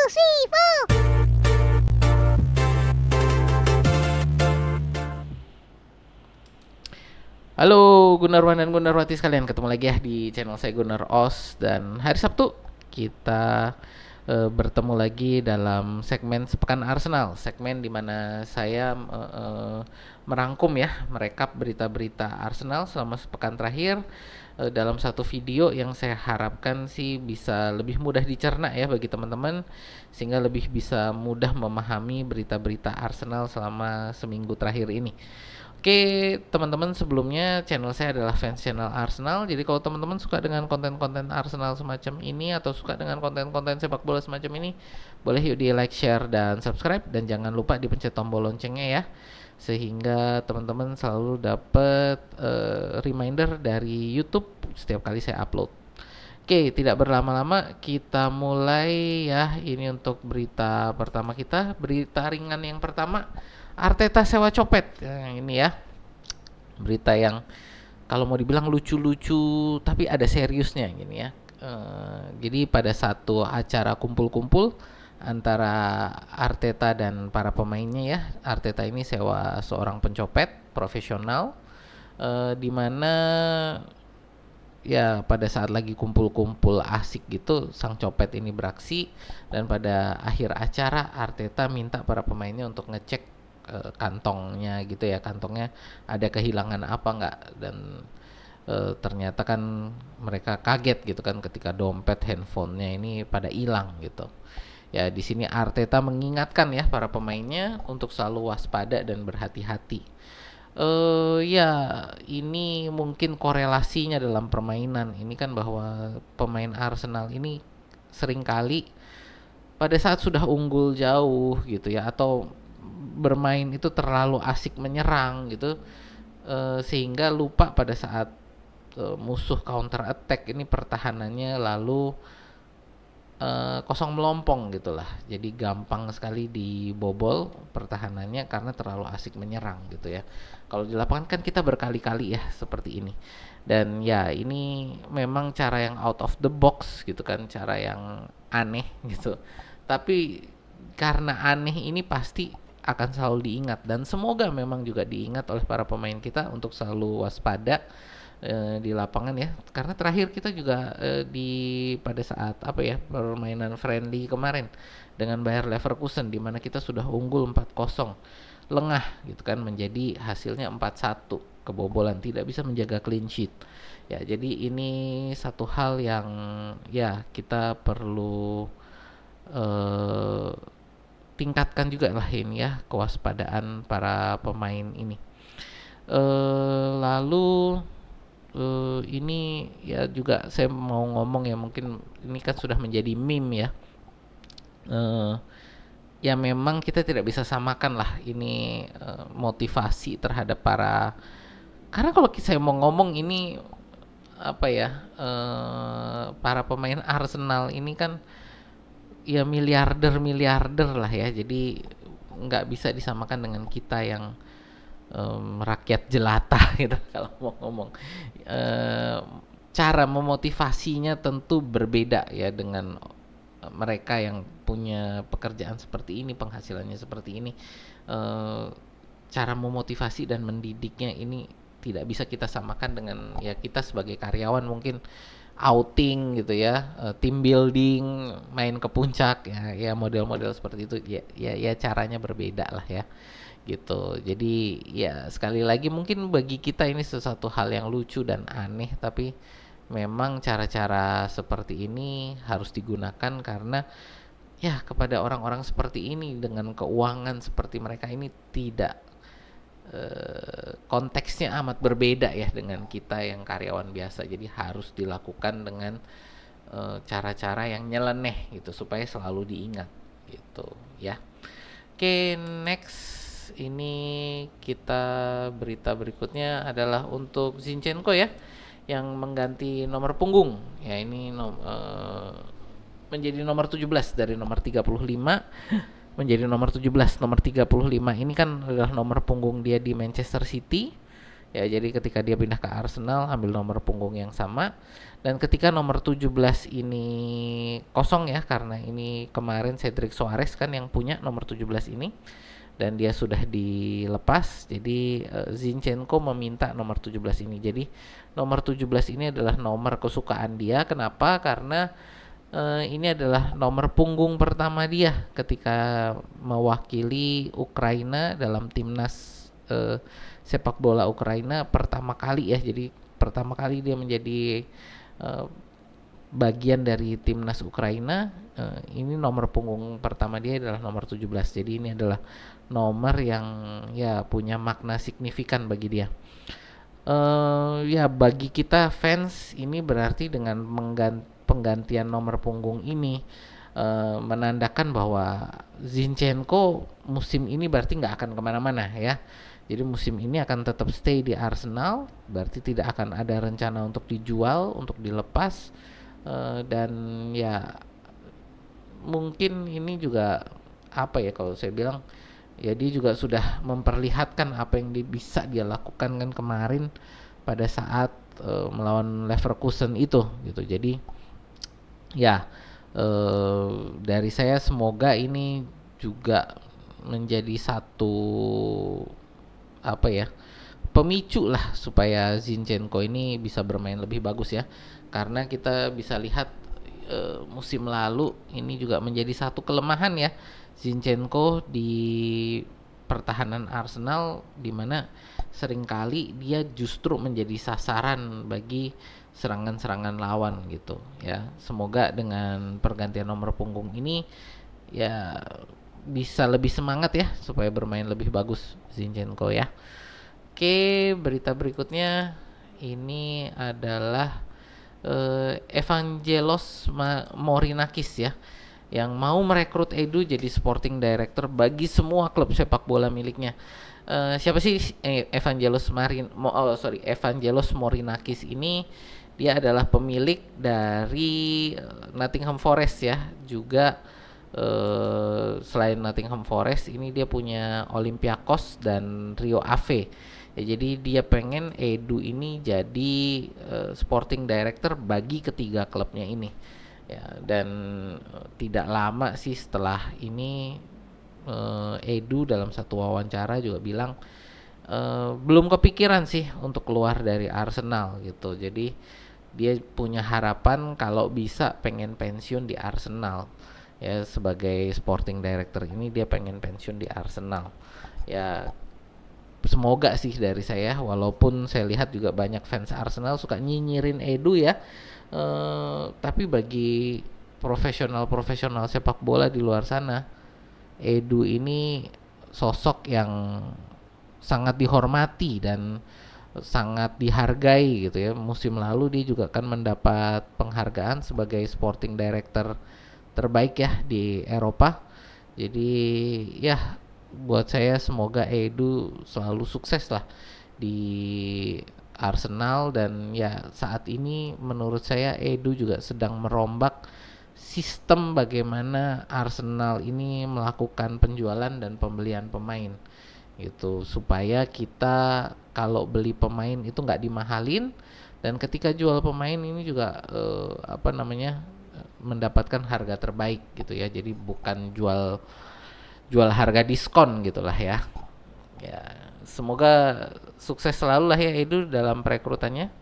three, four. Halo Gunarwan dan Gunarwati sekalian, ketemu lagi ya di channel saya Gunar Os. Dan hari Sabtu kita bertemu lagi dalam segmen Sepekan Arsenal, segmen dimana saya merangkum ya, merekap berita-berita Arsenal selama sepekan terakhir dalam satu video yang saya harapkan sih bisa lebih mudah dicerna ya bagi teman-teman, sehingga lebih bisa mudah memahami berita-berita Arsenal selama seminggu terakhir ini. Oke, teman-teman, sebelumnya channel saya adalah fans channel Arsenal. Jadi kalau teman-teman suka dengan konten-konten Arsenal semacam ini atau suka dengan konten-konten sepak bola semacam ini, boleh yuk di like, share, dan subscribe. Dan jangan lupa dipencet tombol loncengnya ya, sehingga teman-teman selalu dapat reminder dari YouTube setiap kali saya upload. Oke, tidak berlama-lama kita mulai ya. Ini untuk berita pertama kita, berita ringan yang pertama. Arteta sewa copet. Yang ini ya. Berita yang kalau mau dibilang lucu-lucu tapi ada seriusnya gini ya. Jadi pada satu acara kumpul-kumpul antara Arteta dan para pemainnya ya. Arteta ini sewa seorang pencopet profesional, di mana ya pada saat lagi kumpul-kumpul asik gitu sang copet ini beraksi, dan pada akhir acara Arteta minta para pemainnya untuk ngecek kantongnya gitu ya, kantongnya ada kehilangan apa enggak. Dan ternyata kan mereka kaget gitu kan ketika dompet handphonenya ini pada hilang gitu ya. Di sini Arteta mengingatkan ya para pemainnya untuk selalu waspada dan berhati-hati. Ya ini mungkin korelasinya dalam permainan ini kan, bahwa pemain Arsenal ini seringkali pada saat sudah unggul jauh gitu ya, atau bermain itu terlalu asik menyerang gitu, sehingga lupa pada saat musuh counter attack ini pertahanannya lalu kosong melompong gitulah. Jadi gampang sekali dibobol pertahanannya karena terlalu asik menyerang gitu ya. Kalau di lapangan kan kita berkali-kali ya seperti ini. Dan ya ini memang cara yang out of the box gitu kan, cara yang aneh gitu. Tapi karena aneh ini pasti akan selalu diingat, dan semoga memang juga diingat oleh para pemain kita untuk selalu waspada di lapangan ya. Karena terakhir kita juga di pada saat apa ya, permainan friendly kemarin dengan Bayer Leverkusen di mana kita sudah unggul 4-0, lengah gitu kan, menjadi hasilnya 4-1, kebobolan, tidak bisa menjaga clean sheet. Ya, jadi ini satu hal yang ya kita perlu eh, tingkatkan juga lah ini ya, kewaspadaan para pemain ini. Lalu ini ya juga saya mau ngomong ya, mungkin ini kan sudah menjadi meme ya. Eh, Ya memang kita tidak bisa samakan lah ini motivasi terhadap para, karena kalau saya mau ngomong ini apa ya, para pemain Arsenal ini kan ya miliarder lah ya. Jadi nggak bisa disamakan dengan kita yang rakyat jelata gitu kalau mau ngomong. Eee, Cara memotivasinya tentu berbeda ya dengan mereka yang punya pekerjaan seperti ini, penghasilannya seperti ini. Eee, Cara memotivasi dan mendidiknya ini tidak bisa kita samakan dengan ya kita sebagai karyawan mungkin outing gitu ya, team building, main ke puncak ya, ya model-model seperti itu ya, ya caranya berbeda lah ya gitu. Jadi ya sekali lagi mungkin bagi kita ini sesuatu hal yang lucu dan aneh, tapi memang cara-cara seperti ini harus digunakan karena ya kepada orang-orang seperti ini dengan keuangan seperti mereka ini tidak, konteksnya amat berbeda ya dengan kita yang karyawan biasa. Jadi harus dilakukan dengan cara-cara yang nyeleneh gitu supaya selalu diingat gitu ya. Oke, next. Ini kita berita berikutnya adalah untuk Zinchenko ya, yang mengganti nomor punggung. Ya ini menjadi nomor 17 dari nomor 35 menjadi nomor 17. Nomor 35 ini kan adalah nomor punggung dia di Manchester City Ya, jadi ketika dia pindah ke Arsenal ambil nomor punggung yang sama, dan ketika nomor 17 ini kosong ya, karena ini kemarin Cedric Soares kan yang punya nomor 17 ini dan dia sudah dilepas. Jadi Zinchenko meminta nomor 17 ini. Jadi nomor 17 ini adalah nomor kesukaan dia. Kenapa? Karena ini adalah nomor punggung pertama dia ketika mewakili Ukraina dalam timnas sepak bola Ukraina pertama kali ya. Jadi pertama kali dia menjadi eh, bagian dari timnas Ukraina. Ini nomor punggung pertama dia adalah nomor 17. Jadi ini adalah nomor yang ya punya makna signifikan bagi dia. Ya bagi kita fans ini berarti dengan penggantian nomor punggung ini menandakan bahwa Zinchenko musim ini berarti nggak akan kemana-mana ya. Jadi musim ini akan tetap stay di Arsenal, berarti tidak akan ada rencana untuk dijual, untuk dilepas. Dan ya mungkin ini juga apa ya, kalau saya bilang ya dia juga sudah memperlihatkan apa yang bisa dia lakukan kan kemarin pada saat melawan Leverkusen itu gitu. Jadi ya dari saya semoga ini juga menjadi satu apa ya, pemicu lah supaya Zinchenko ini bisa bermain lebih bagus ya. Karena kita bisa lihat musim lalu ini juga menjadi satu kelemahan ya Zinchenko di pertahanan Arsenal, di mana seringkali dia justru menjadi sasaran bagi serangan-serangan lawan gitu ya. Semoga dengan pergantian nomor punggung ini ya bisa lebih semangat ya supaya bermain lebih bagus Zinchenko ya. Oke, berita berikutnya ini adalah Evangelos Morinakis ya, yang mau merekrut Edu jadi sporting director bagi semua klub sepak bola miliknya. Siapa sih Evangelos Morinakis ini? Dia adalah pemilik dari Nottingham Forest ya, juga selain Nottingham Forest ini dia punya Olympiakos dan Rio Ave. Ya, jadi dia pengen Edu ini jadi sporting director bagi ketiga klubnya ini. Ya, dan tidak lama sih setelah ini Edu dalam satu wawancara juga bilang belum kepikiran sih untuk keluar dari Arsenal gitu. Jadi dia punya harapan kalau bisa pengen pensiun di Arsenal. Ya, sebagai sporting director ini dia pengen pensiun di Arsenal. Ya, semoga sih dari saya, walaupun saya lihat juga banyak fans Arsenal suka nyinyirin Edu ya. Tapi bagi profesional sepak bola di luar sana, Edu ini sosok yang sangat dihormati dan sangat dihargai gitu ya. Musim lalu dia juga kan mendapat penghargaan sebagai sporting director terbaik ya di Eropa. Jadi ya buat saya semoga Edu selalu sukses lah di Arsenal. Dan ya saat ini menurut saya Edu juga sedang merombak sistem bagaimana Arsenal ini melakukan penjualan dan pembelian pemain gitu, supaya kita kalau beli pemain itu nggak dimahalin, dan ketika jual pemain ini juga mendapatkan harga terbaik gitu ya. Jadi bukan jual harga diskon gitulah ya. Ya, semoga sukses selalu lah ya Edu dalam perekrutannya.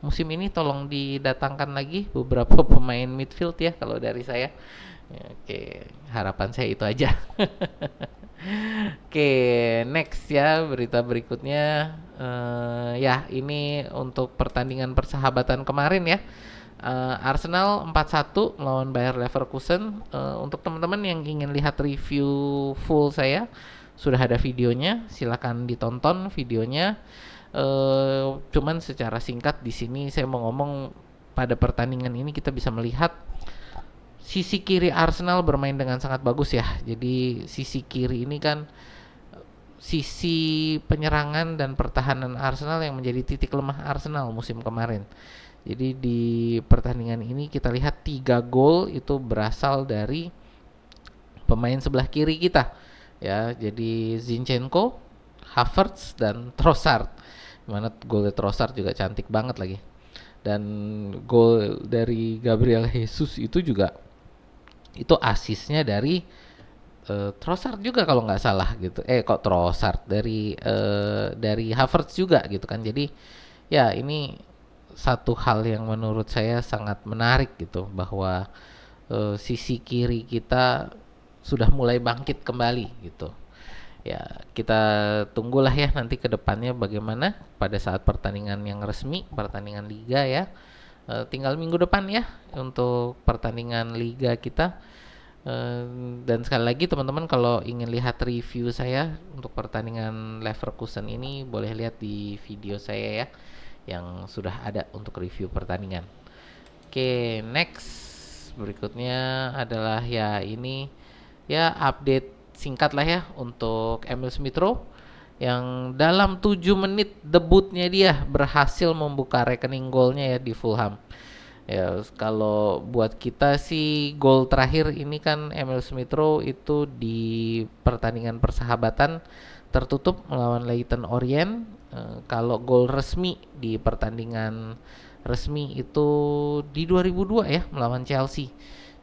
Musim ini tolong didatangkan lagi beberapa pemain midfield ya kalau dari saya. Ya, oke, harapan saya itu aja. Oke, next ya, berita berikutnya. Ya, ini untuk pertandingan persahabatan kemarin ya. Arsenal 4-1 melawan Bayer Leverkusen. Untuk teman-teman yang ingin lihat review full saya, sudah ada videonya, silakan ditonton videonya. Cuman secara singkat di sini saya mau ngomong, pada pertandingan ini kita bisa melihat sisi kiri Arsenal bermain dengan sangat bagus ya. Jadi sisi kiri ini kan sisi penyerangan dan pertahanan Arsenal yang menjadi titik lemah Arsenal musim kemarin. Jadi di pertandingan ini kita lihat 3 gol itu berasal dari pemain sebelah kiri kita. Ya, jadi Zinchenko, Havertz dan Trossard. Mana gol Trossard juga cantik banget lagi. Dan gol dari Gabriel Jesus itu juga itu asisnya dari Trossard juga kalau nggak salah gitu. Kok Trossard dari Havertz juga gitu kan. Jadi ya ini satu hal yang menurut saya sangat menarik gitu bahwa sisi kiri kita sudah mulai bangkit kembali gitu. Ya, kita tunggulah ya nanti ke depannya bagaimana pada saat pertandingan yang resmi, pertandingan liga ya. Tinggal minggu depan ya untuk pertandingan liga kita. Eh, dan sekali lagi teman-teman kalau ingin lihat review saya untuk pertandingan Leverkusen ini boleh lihat di video saya ya yang sudah ada untuk review pertandingan. Oke, next berikutnya adalah ya ini ya update singkat lah ya untuk Emil Smith Rowe yang dalam 7 menit debutnya dia berhasil membuka rekening golnya ya di Fulham. Ya, kalau buat kita sih gol terakhir ini kan Emil Smith Rowe itu di pertandingan persahabatan tertutup melawan Leyton Orient. Kalau gol resmi di pertandingan resmi itu di 2002 ya melawan Chelsea.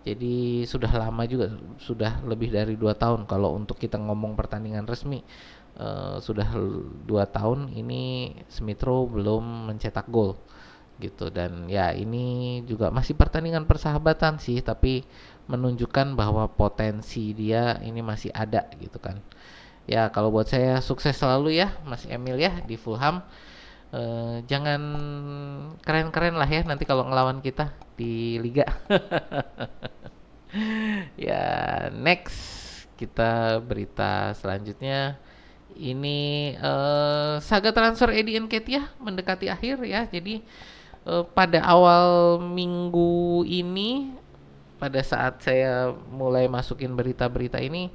Jadi sudah lama juga, sudah lebih dari 2 tahun kalau untuk kita ngomong pertandingan resmi. Sudah 2 tahun ini Smith Rowe belum mencetak gol gitu. Dan ya ini juga masih pertandingan persahabatan sih, tapi menunjukkan bahwa potensi dia ini masih ada gitu kan. Ya kalau buat saya sukses selalu ya Mas Emil ya di Fulham. Jangan keren-keren lah ya nanti kalau ngelawan kita di liga. Ya, next kita berita selanjutnya ini saga transfer Eddie Nketiah mendekati akhir ya. Jadi pada awal minggu ini pada saat saya mulai masukin berita-berita ini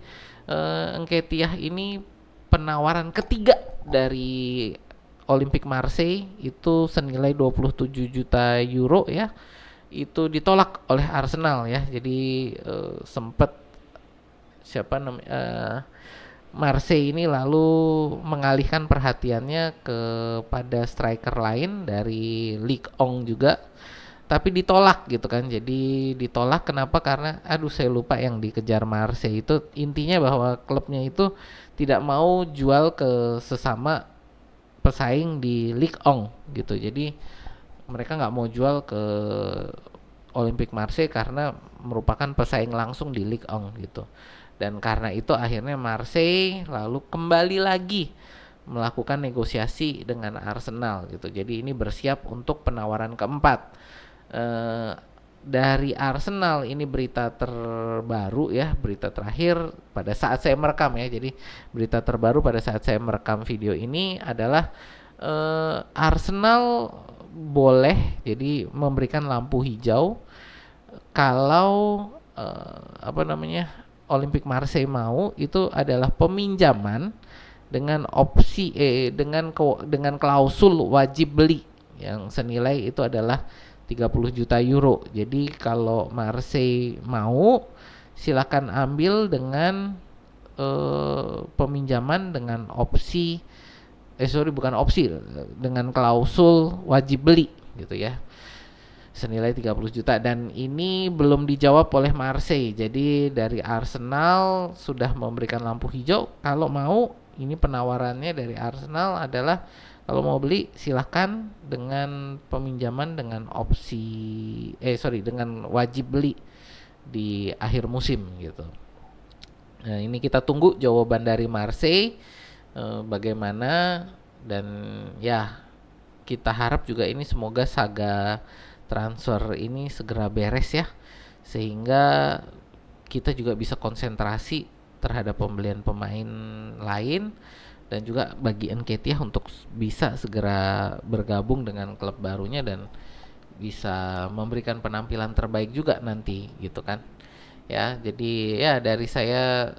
Nketiah ini penawaran ketiga dari Olympique Marseille itu senilai 27 juta euro ya itu ditolak oleh Arsenal ya. Jadi sempat siapa namanya Marseille ini lalu mengalihkan perhatiannya kepada striker lain dari Ligue 1 juga, tapi ditolak gitu kan. Jadi ditolak kenapa? Karena aduh saya lupa yang dikejar Marseille itu intinya bahwa klubnya itu tidak mau jual ke sesama pesaing di Ligue 1 gitu. Jadi mereka nggak mau jual ke Olympique Marseille karena merupakan pesaing langsung di Ligue 1 gitu. Dan karena itu akhirnya Marseille lalu kembali lagi melakukan negosiasi dengan Arsenal gitu. Jadi ini bersiap untuk penawaran keempat. Eh, dari Arsenal ini berita terbaru ya, berita terakhir pada saat saya merekam ya. Jadi berita terbaru pada saat saya merekam video ini adalah Arsenal boleh jadi memberikan lampu hijau kalau apa namanya Olympique Marseille mau itu adalah peminjaman dengan opsi dengan klausul wajib beli yang senilai itu adalah 30 juta euro. Jadi kalau Marseille mau silakan ambil dengan peminjaman dengan opsi bukan opsi dengan klausul wajib beli gitu ya senilai 30 juta dan ini belum dijawab oleh Marseille. Jadi dari Arsenal sudah memberikan lampu hijau kalau mau. Ini penawarannya dari Arsenal adalah kalau mau beli silahkan dengan peminjaman dengan opsi dengan wajib beli di akhir musim gitu. Nah, ini kita tunggu jawaban dari Marseille bagaimana dan ya kita harap juga ini semoga saga transfer ini segera beres ya sehingga kita juga bisa konsentrasi terhadap pembelian pemain lain dan juga bagi Nketiah untuk bisa segera bergabung dengan klub barunya dan bisa memberikan penampilan terbaik juga nanti gitu kan ya. Jadi ya dari saya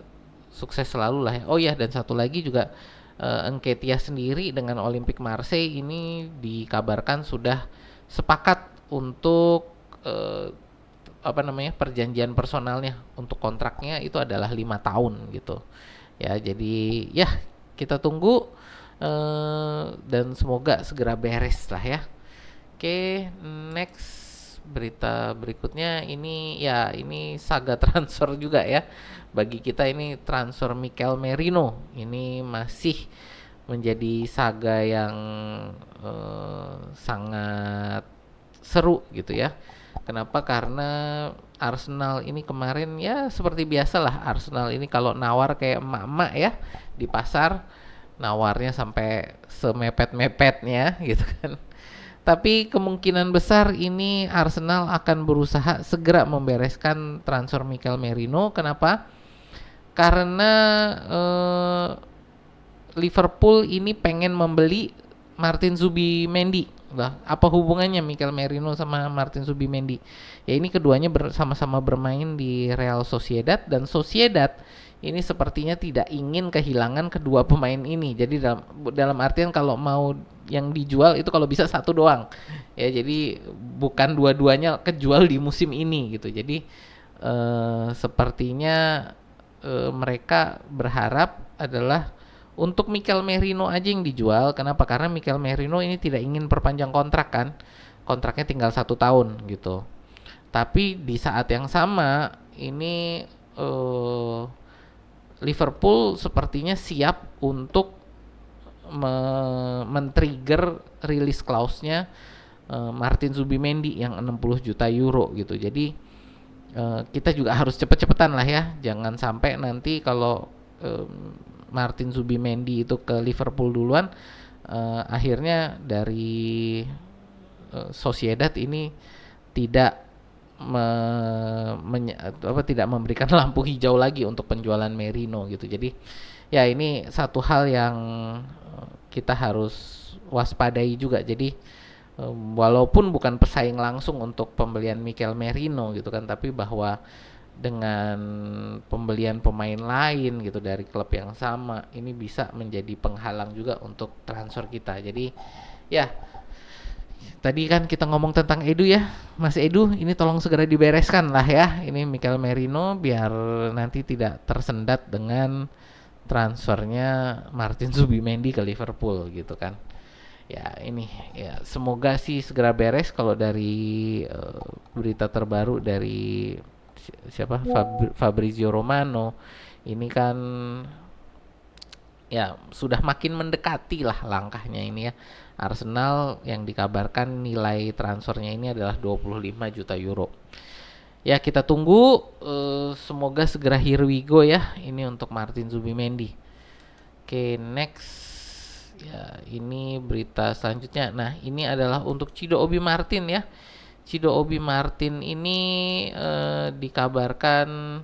sukses selalu lah ya. Oh ya dan satu lagi juga Nketiah sendiri dengan Olympique Marseille ini dikabarkan sudah sepakat untuk perjanjian personalnya untuk kontraknya itu adalah 5 tahun gitu ya. Jadi ya kita tunggu Dan semoga segera beres lah ya. Oke, next berita berikutnya ini ya ini saga transfer juga ya. Bagi kita ini transfer Mikel Merino ini masih menjadi saga yang sangat seru gitu ya. Kenapa? Karena Arsenal ini kemarin ya seperti biasalah, Arsenal ini kalau nawar kayak emak-emak ya di pasar, nawarnya sampai semepet-mepetnya gitu kan. Tapi kemungkinan besar ini Arsenal akan berusaha segera membereskan transfer Mikel Merino. Kenapa? Karena eh, Liverpool ini pengen membeli Martin Zubimendi. Lah, apa hubungannya Mikel Merino sama Martin Zubimendi? Ya ini keduanya sama-sama bermain di Real Sociedad dan Sociedad ini sepertinya tidak ingin kehilangan kedua pemain ini. Jadi dalam artian kalau mau yang dijual itu kalau bisa satu doang. Ya jadi bukan dua-duanya kejual di musim ini gitu. Jadi sepertinya mereka berharap adalah untuk Mikel Merino aja yang dijual. Kenapa? Karena Mikel Merino ini tidak ingin perpanjang kontrak kan. Kontraknya tinggal 1 tahun gitu. Tapi di saat yang sama ini Liverpool sepertinya siap untuk men-trigger release clause-nya Martin Zubimendi yang 60 juta euro gitu. Jadi kita juga harus cepet-cepetan lah ya. Jangan sampai nanti kalau Martin Zubimendi itu ke Liverpool duluan, akhirnya dari Sociedad ini tidak tidak memberikan lampu hijau lagi untuk penjualan Merino gitu. Jadi ya ini satu hal yang kita harus waspadai juga. Jadi walaupun bukan pesaing langsung untuk pembelian Mikel Merino gitu kan, tapi bahwa dengan pembelian pemain lain gitu dari klub yang sama ini bisa menjadi penghalang juga untuk transfer kita. Jadi ya tadi kan kita ngomong tentang Edu ya, Mas Edu, ini tolong segera dibereskan lah ya. Ini Mikel Merino biar nanti tidak tersendat dengan transfernya Martin Zubimendi ke Liverpool gitu kan. Ya ini ya semoga sih segera beres. Kalau dari berita terbaru dari siapa Fabrizio Romano ini kan ya sudah makin mendekati lah langkahnya ini ya. Arsenal yang dikabarkan nilai transfernya ini adalah 25 juta euro. Ya kita tunggu, semoga segera here we go ya ini untuk Martin Zubimendi. Oke, next. Ya, ini berita selanjutnya. Nah, ini adalah untuk Cido Obi Martin ya. Cido Obi Martin ini dikabarkan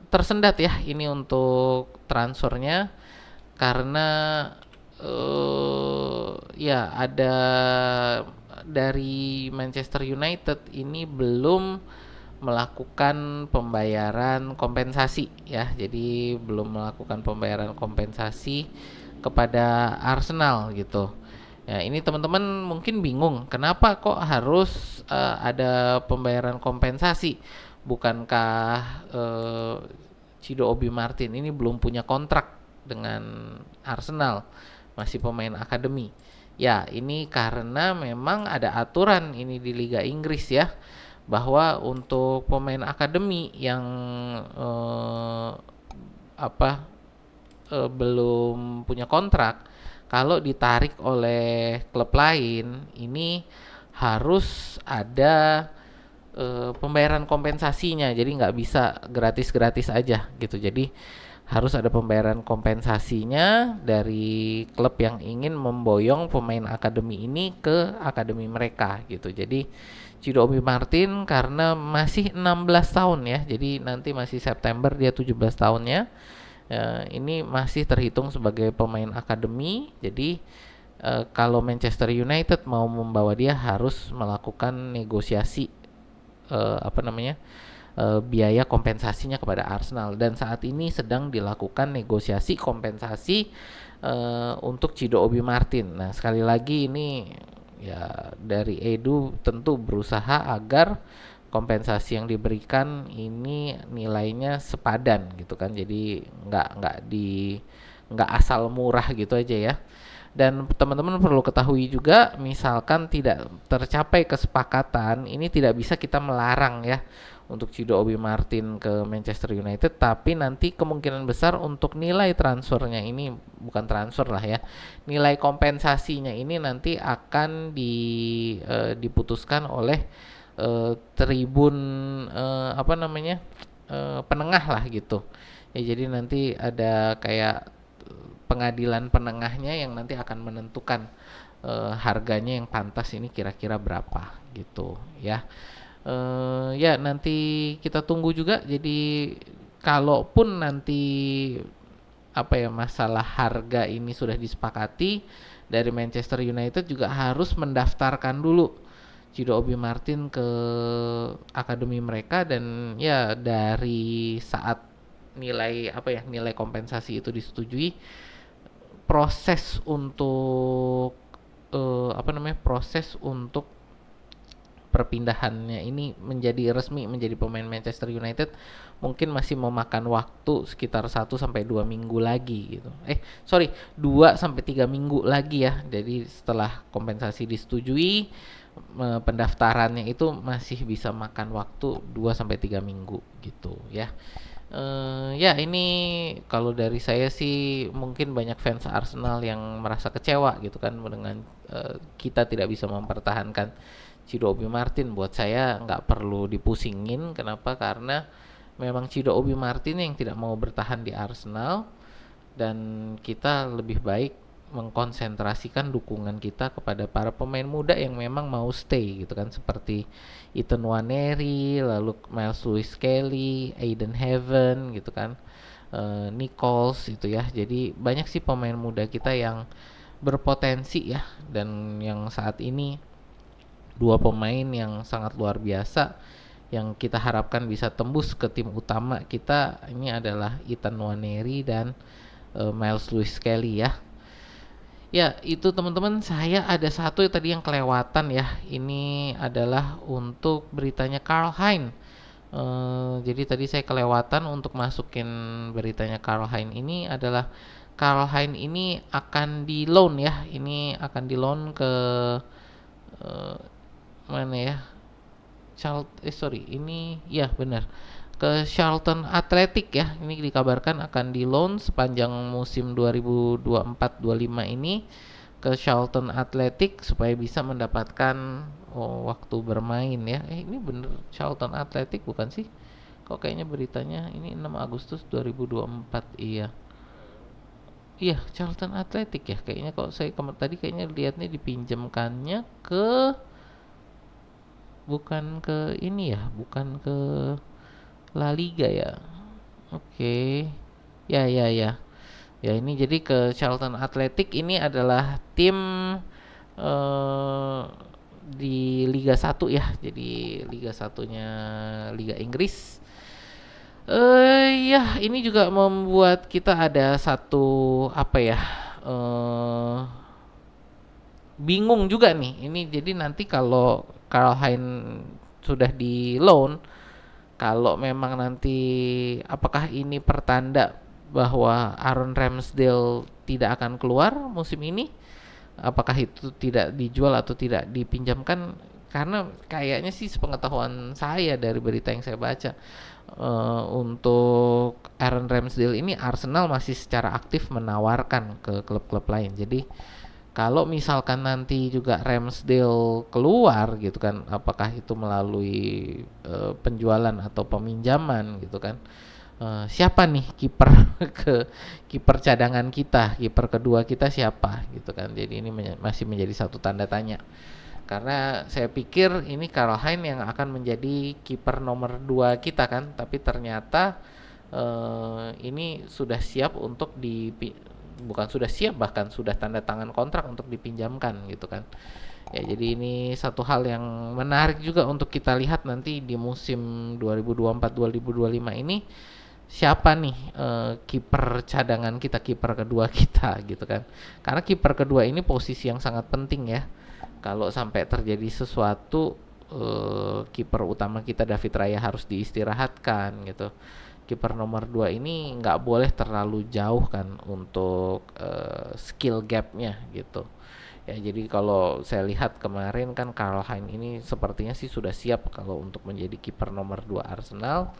tersendat ya ini untuk transfernya karena ya ada dari Manchester United ini belum melakukan pembayaran kompensasi ya. Jadi belum melakukan pembayaran kompensasi kepada Arsenal gitu. Ya, ini teman-teman mungkin bingung, kenapa kok harus ada pembayaran kompensasi? Bukankah Cido Obi Martin ini belum punya kontrak dengan Arsenal, masih pemain akademi? Ya, ini karena memang ada aturan ini di Liga Inggris ya, bahwa untuk pemain akademi yang belum punya kontrak, kalau ditarik oleh klub lain ini harus ada pembayaran kompensasinya. Jadi nggak bisa gratis-gratis aja gitu. Jadi harus ada pembayaran kompensasinya dari klub yang ingin memboyong pemain akademi ini ke akademi mereka gitu. Jadi Cido Obi Martin karena masih 16 tahun ya. Jadi nanti masih September dia 17 tahunnya. Ini masih terhitung sebagai pemain akademi. Jadi kalau Manchester United mau membawa dia harus melakukan negosiasi biaya kompensasinya kepada Arsenal, dan saat ini sedang dilakukan negosiasi kompensasi untuk Cido Obi Martin. Nah, sekali lagi ini ya dari Edu tentu berusaha agar kompensasi yang diberikan ini nilainya sepadan gitu kan. Jadi nggak nggak asal murah gitu aja ya. Dan teman-teman perlu ketahui juga, misalkan tidak tercapai kesepakatan, ini tidak bisa kita melarang ya untuk Cido Obi Martin ke Manchester United, tapi nanti kemungkinan besar untuk nilai transfernya ini, bukan transfer lah ya, nilai kompensasinya ini nanti akan diputuskan oleh tribun apa namanya, penengah lah gitu. Ya jadi nanti ada kayak pengadilan penengahnya yang nanti akan menentukan harganya yang pantas ini kira-kira berapa gitu ya. Ya nanti kita tunggu juga. Jadi kalaupun nanti apa ya, masalah harga ini sudah disepakati, dari Manchester United juga harus mendaftarkan dulu Cido Obi Martin ke akademi mereka, dan ya dari saat nilai apa ya, nilai kompensasi itu disetujui, proses untuk apa namanya, proses untuk perpindahannya ini menjadi resmi menjadi pemain Manchester United mungkin masih memakan waktu sekitar 1 sampai 2 minggu lagi gitu. Sorry, 2 sampai 3 minggu lagi ya. Jadi setelah kompensasi disetujui, pendaftarannya itu masih bisa makan waktu 2 sampai 3 minggu gitu ya. Ya ini kalau dari saya sih, mungkin banyak fans Arsenal yang merasa kecewa gitu kan dengan kita tidak bisa mempertahankan Cido Obi Martin. Buat saya nggak perlu dipusingin. Kenapa? Karena memang Cido Obi Martin yang tidak mau bertahan di Arsenal, dan kita lebih baik mengkonsentrasikan dukungan kita kepada para pemain muda yang memang mau stay gitu kan, seperti Ethan Nwaneri, lalu Miles Lewis Kelly, Aiden Heaven gitu kan, Nichols itu ya. Jadi banyak sih pemain muda kita yang berpotensi ya, dan yang saat ini dua pemain yang sangat luar biasa yang kita harapkan bisa tembus ke tim utama kita ini adalah Ethan Nwaneri dan Miles Lewis Kelly ya. Ya, itu teman-teman, saya ada satu tadi yang kelewatan ya. Ini adalah untuk beritanya Karl Hein. Jadi tadi saya kelewatan untuk masukin beritanya Karl Hein. Ini adalah Karl Hein ini akan di loan ya. Ini akan di loan ke mana ya? Ini ya benar, ke Charlton Athletic ya. Ini dikabarkan akan di loan sepanjang musim 2024-25 ini ke Charlton Athletic supaya bisa mendapatkan waktu bermain ya. Ini bener Charlton Athletic bukan sih? Kok kayaknya beritanya ini 6 Agustus 2024. Iya. Iya, Charlton Athletic ya. Kayaknya kok saya tadi kayaknya lihatnya dipinjamkannya ke, bukan ke ini ya, bukan ke La Liga ya. Oke. Ya ya ya. Ya ini jadi ke Charlton Athletic, ini adalah tim eh di Liga 1 ya. Jadi Liga 1-nya Liga Inggris. Ya ini juga membuat kita ada satu apa ya? Bingung juga nih. Ini jadi nanti kalau Karl Hein sudah di loan, kalau memang nanti apakah ini pertanda bahwa Aaron Ramsdale tidak akan keluar musim ini? Apakah itu tidak dijual atau tidak dipinjamkan? Karena kayaknya sih sepengetahuan saya dari berita yang saya baca, untuk Aaron Ramsdale ini Arsenal masih secara aktif menawarkan ke klub-klub lain. Jadi kalau misalkan nanti juga Ramsdale keluar gitu kan, apakah itu melalui penjualan atau peminjaman gitu kan, siapa nih kiper ke kiper cadangan kita, kiper kedua kita siapa gitu kan. Jadi ini masih menjadi satu tanda tanya, karena saya pikir ini Karl Hein yang akan menjadi kiper nomor 2 kita kan, tapi ternyata ini sudah siap untuk bukan sudah siap, bahkan sudah tanda tangan kontrak untuk dipinjamkan gitu kan. Ya jadi ini satu hal yang menarik juga untuk kita lihat nanti di musim 2024-2025 ini, siapa nih kiper cadangan kita, kiper kedua kita gitu kan. Karena kiper kedua ini posisi yang sangat penting ya. Kalau sampai terjadi sesuatu, kiper utama kita David Raya harus diistirahatkan gitu. kiper nomor 2 ini nggak boleh terlalu jauh kan untuk skill gapnya gitu. Ya, jadi kalau saya lihat kemarin kan Karl-Heinz ini sepertinya sih sudah siap kalau untuk menjadi kiper nomor 2 Arsenal.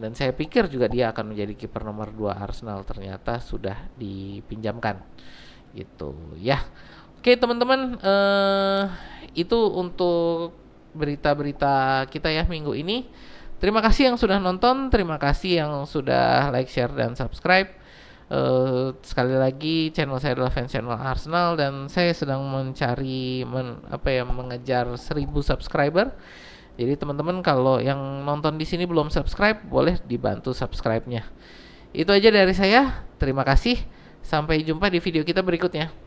Dan saya pikir juga dia akan menjadi kiper nomor 2 Arsenal, ternyata sudah dipinjamkan gitu ya. Oke teman-teman, itu untuk berita-berita kita ya minggu ini. Terima kasih yang sudah nonton, terima kasih yang sudah like, share, dan subscribe. Sekali lagi channel saya adalah Fans Channel Arsenal dan saya sedang mencari mengejar 1000 subscriber. Jadi teman-teman kalau yang nonton di sini belum subscribe, boleh dibantu subscribe-nya. Itu aja dari saya. Terima kasih. Sampai jumpa di video kita berikutnya.